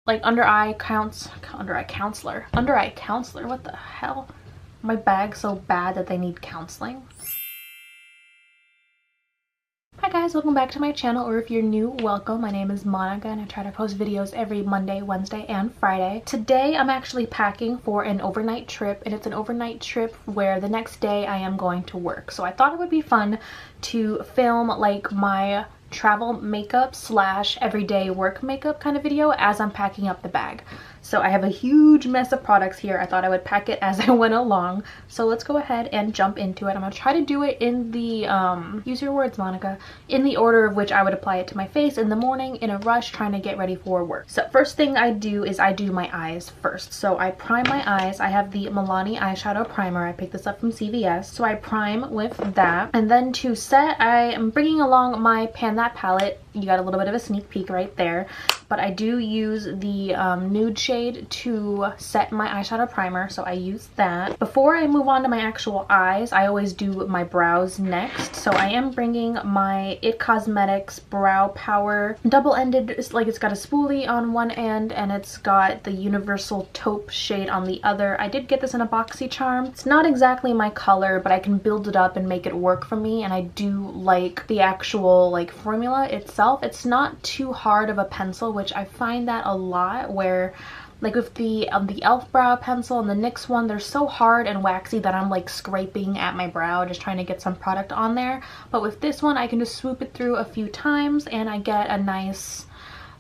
like under eye counselor. What the hell? My bag's so bad that they need counseling. Hi guys, welcome back to my channel, or if you're new, welcome. My name is Monica and I try to post videos every Monday, Wednesday, and Friday. Today I'm actually packing for an overnight trip, and it's an overnight trip where the next day I am going to work. So I thought it would be fun to film like my travel makeup slash everyday work makeup kind of video as I'm packing up the bag. So I have a huge mess of products here. I thought I would pack it as I went along. So let's go ahead and jump into it. I'm gonna try to do it in the, use your words, Monica, in the order of which I would apply it to my face in the morning in a rush trying to get ready for work. So first thing I do is I do my eyes first. So I prime my eyes. I have the Milani eyeshadow primer. I picked this up from CVS. So I prime with that. And then to set, I am bringing along my Pan That palette. You got a little bit of a sneak peek right there. But I do use the nude shade to set my eyeshadow primer, so I use that. Before I move on to my actual eyes, I always do my brows next. So I am bringing my It Cosmetics Brow Power double-ended, like it's got a spoolie on one end and it's got the Universal Taupe shade on the other. I did get this in a boxy charm. It's not exactly my color, but I can build it up and make it work for me, and I do like the actual like formula itself. It's not too hard of a pencil, which I find that a lot, where like with the e.l.f. brow pencil and the NYX one, they're so hard and waxy that I'm like scraping at my brow just trying to get some product on there. But with this one I can just swoop it through a few times and I get a nice,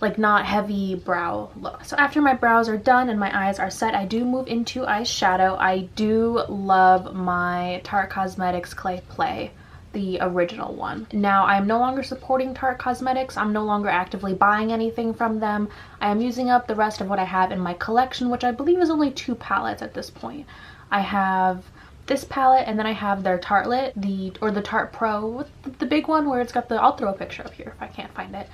like, not heavy brow look. So after my brows are done and my eyes are set, I do move into eyeshadow. I do love my Tarte Cosmetics Clay Play, the original one. Now I'm no longer supporting Tarte Cosmetics. I'm no longer actively buying anything from them. I am using up the rest of what I have in my collection, which I believe is only 2 palettes at this point. I have this palette and then I have their Tartelet, the Tarte Pro, the big one where it's got the, I'll throw a picture up here if I can't find it.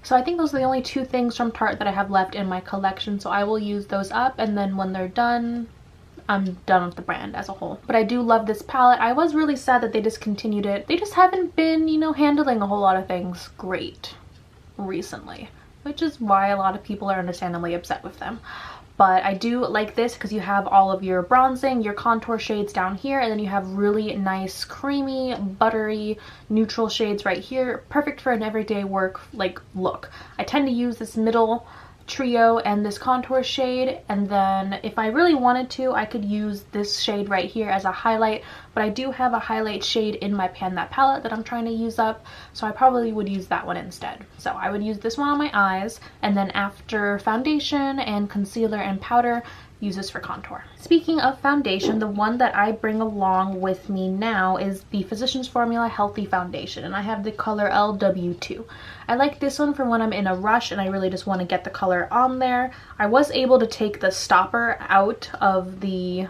So I think those are the only 2 things from Tarte that I have left in my collection, so I will use those up, and then when they're done, I'm done with the brand as a whole. But I do love this palette. I was really sad that they discontinued it. They just haven't been, you know, handling a whole lot of things great recently, which is why a lot of people are understandably upset with them. But I do like this because you have all of your bronzing, your contour shades down here, and then you have really nice creamy, buttery, neutral shades right here. Perfect for an everyday work like look. I tend to use this middle trio and this contour shade, and then if I really wanted to I could use this shade right here as a highlight, but I do have a highlight shade in my Pan That palette that I'm trying to use up, so I probably would use that one instead. So I would use this one on my eyes, and then after foundation and concealer and powder, use this for contour. Speaking of foundation, the one that I bring along with me now is the Physicians Formula Healthy Foundation, and I have the color LW2. I like this one for when I'm in a rush and I really just want to get the color on there. I was able to take the stopper out of the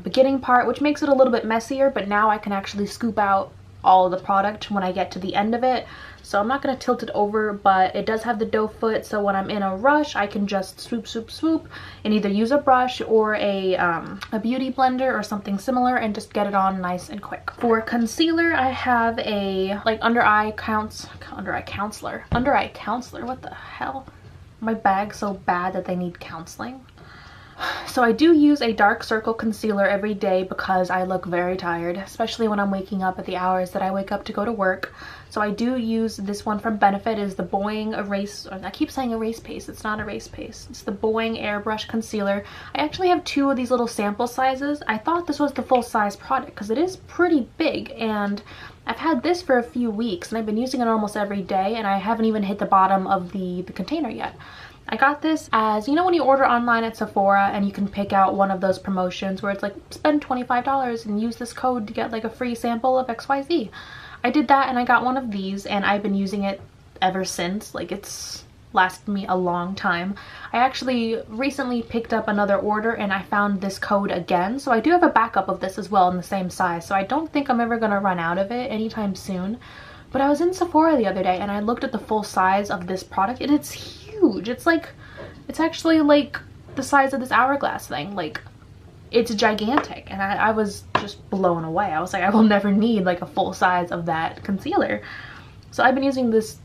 beginning part, which makes it a little bit messier, but now I can actually scoop out all of the product when I get to the end of it. So I'm not going to tilt it over, but it does have the doe foot, so when I'm in a rush I can just swoop swoop swoop and either use a brush or a beauty blender or something similar and just get it on nice and quick. For concealer I have a like under eye counselor, what the hell? My bag's so bad that they need counseling. So I do use a dark circle concealer every day because I look very tired, especially when I'm waking up at the hours that I wake up to go to work. So I do use this one from Benefit. Is the Boing Erase, or I keep saying Erase Paste, it's not Erase Paste. It's the Boing Airbrush Concealer. I actually have 2 of these little sample sizes. I thought this was the full size product because it is pretty big, and I've had this for a few weeks and I've been using it almost every day, and I haven't even hit the bottom of the container yet. I got this as, you know, when you order online at Sephora and you can pick out one of those promotions where it's like spend $25 and use this code to get like a free sample of XYZ. I did that and I got one of these, and I've been using it ever since. Like, it's lasted me a long time. I actually recently picked up another order and I found this code again, so I do have a backup of this as well in the same size, so I don't think I'm ever gonna run out of it anytime soon. But I was in Sephora the other day and I looked at the full size of this product and it's huge. It's like, it's actually like the size of this Hourglass thing. Like, it's gigantic, and I was just blown away. I was like, I will never need like a full size of that concealer. So I've been using this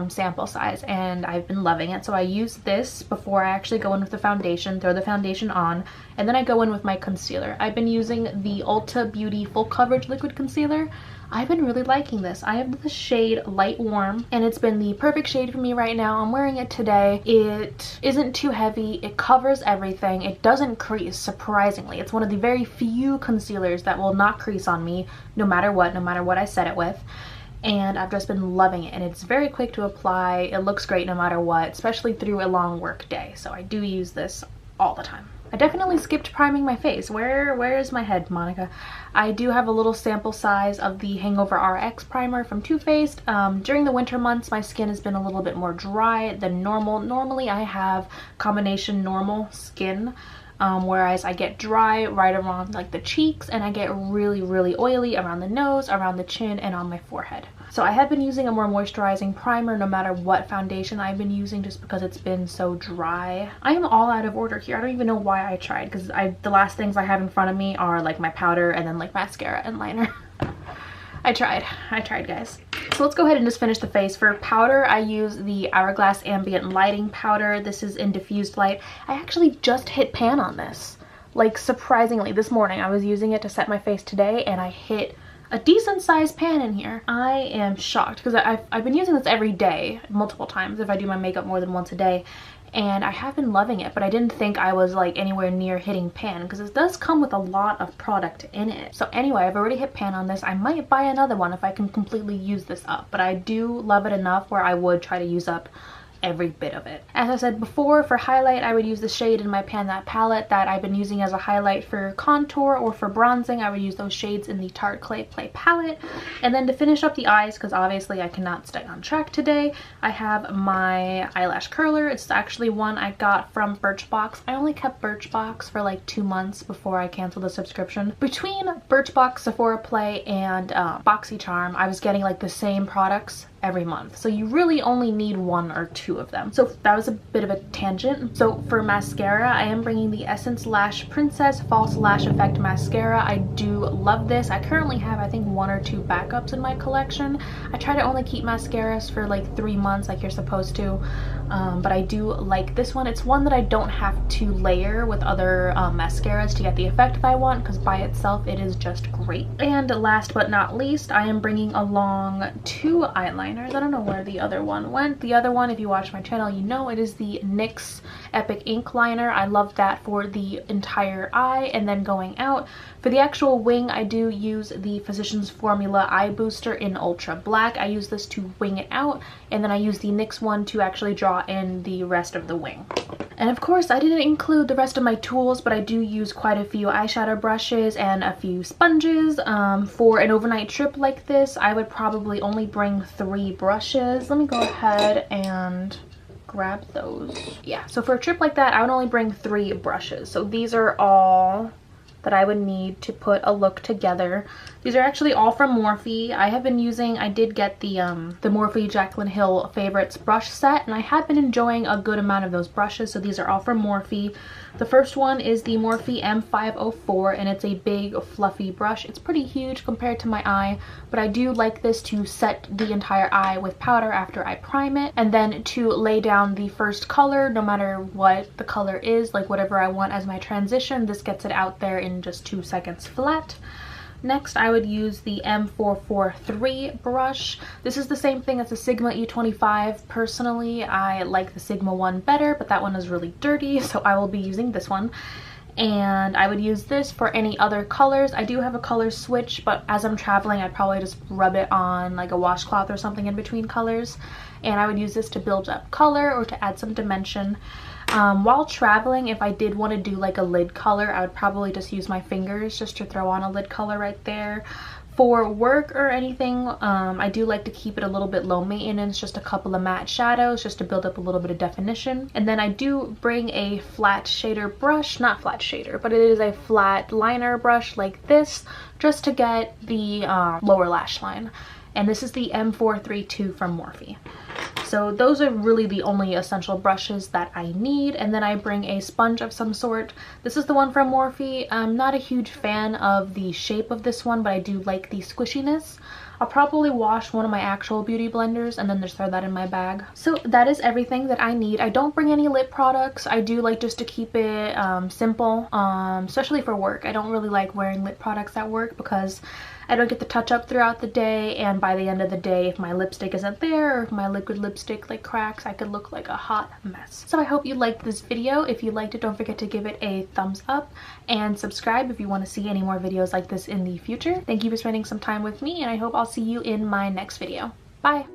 sample size, and I've been loving it. So I use this before I actually go in with the foundation, throw the foundation on, and then I go in with my concealer. I've been using the Ulta Beauty Full Coverage Liquid Concealer. I've been really liking this. I have the shade Light Warm, and it's been the perfect shade for me right now. I'm wearing it today. It isn't too heavy. It covers everything. It doesn't crease, surprisingly. It's one of the very few concealers that will not crease on me no matter what I set it with. And I've just been loving it, and it's very quick to apply. It looks great no matter what, especially through a long work day. So I do use this all the time. I definitely skipped priming my face. Where is my head, Monica? I do have a little sample size of the Hangover RX primer from Too Faced. During the winter months, my skin has been a little bit more dry than normal. Normally, I have combination normal skin, whereas I get dry right around like the cheeks, and I get really, really oily around the nose, around the chin, and on my forehead. So I have been using a more moisturizing primer no matter what foundation I've been using, just because it's been so dry. I am all out of order here. I don't even know why I tried, because the last things I have in front of me are like my powder and then like mascara and liner. I tried guys. So let's go ahead and just finish the face. For powder, I use the Hourglass Ambient Lighting Powder. This is in Diffused Light. I actually just hit pan on this. Like, surprisingly, this morning I was using it to set my face today, and I hit a decent sized pan in here. I am shocked, because I've been using this every day, multiple times if I do my makeup more than once a day. And I have been loving it, but I didn't think I was like anywhere near hitting pan, because it does come with a lot of product in it. So anyway, I've already hit pan on this. I might buy another one if I can completely use this up, but I do love it enough where I would try to use up every bit of it. As I said before, for highlight, I would use the shade in my Pan That palette that I've been using as a highlight for contour, or for bronzing, I would use those shades in the Tarte Clay Play palette. And then to finish up the eyes, because obviously I cannot stay on track today, I have my eyelash curler. It's actually one I got from Birchbox. I only kept Birchbox for like 2 months before I canceled the subscription. Between Birchbox, Sephora Play, and BoxyCharm, I was getting like the same products every month, so you really only need 1 or 2 of them. So that was a bit of a tangent. So for mascara, I am bringing the Essence Lash Princess False Lash Effect Mascara. I do love this. I currently have, I think, 1 or 2 backups in my collection. I try to only keep mascaras for like 3 months like you're supposed to, but I do like this one. It's one that I don't have to layer with other mascaras to get the effect that I want, because by itself it is just great. And last but not least, I am bringing along 2 eyeliners. I don't know where the other one went. The other one, if you watch my channel, you know it is the NYX Epic Ink Liner. I love that for the entire eye and then going out. For the actual wing, I do use the Physicians Formula Eye Booster in Ultra Black. I use this to wing it out, and then I use the NYX one to actually draw in the rest of the wing. And of course, I didn't include the rest of my tools, but I do use quite a few eyeshadow brushes and a few sponges. For an overnight trip like this, I would probably only bring 3 brushes. Let me go ahead and grab those. Yeah, so for a trip like that, I would only bring 3 brushes. So these are all that I would need to put a look together. These are actually all from Morphe. I have been using, I did get the Morphe Jaclyn Hill Favorites brush set, and I have been enjoying a good amount of those brushes, so these are all from Morphe. The first one is the Morphe M504, and it's a big fluffy brush. It's pretty huge compared to my eye, but I do like this to set the entire eye with powder after I prime it, and then to lay down the first color, no matter what the color is, like whatever I want as my transition. This gets it out there in just 2 seconds flat. Next, I would use the M443 brush. This is the same thing as the Sigma E25. Personally, I like the Sigma one better, but that one is really dirty, so I will be using this one. And I would use this for any other colors. I do have a color switch, but as I'm traveling, I'd probably just rub it on like a washcloth or something in between colors. And I would use this to build up color or to add some dimension. While traveling, if I did want to do like a lid color, I would probably just use my fingers just to throw on a lid color right there. For work or anything, I do like to keep it a little bit low maintenance, just a couple of matte shadows just to build up a little bit of definition. And then I do bring a flat shader brush, not flat shader, but it is a flat liner brush like this, just to get the lower lash line. And this is the M432 from Morphe. So those are really the only essential brushes that I need. And then I bring a sponge of some sort. This is the one from Morphe. I'm not a huge fan of the shape of this one, but I do like the squishiness. I'll probably wash one of my actual beauty blenders and then just throw that in my bag. So that is everything that I need. I don't bring any lip products. I do like just to keep it simple, especially for work. I don't really like wearing lip products at work because I don't get to touch up throughout the day, and by the end of the day, if my lipstick isn't there or if my liquid lipstick like cracks, I could look like a hot mess. So I hope you liked this video. If you liked it, don't forget to give it a thumbs up and subscribe if you want to see any more videos like this in the future. Thank you for spending some time with me, and I hope I'll see you in my next video. Bye!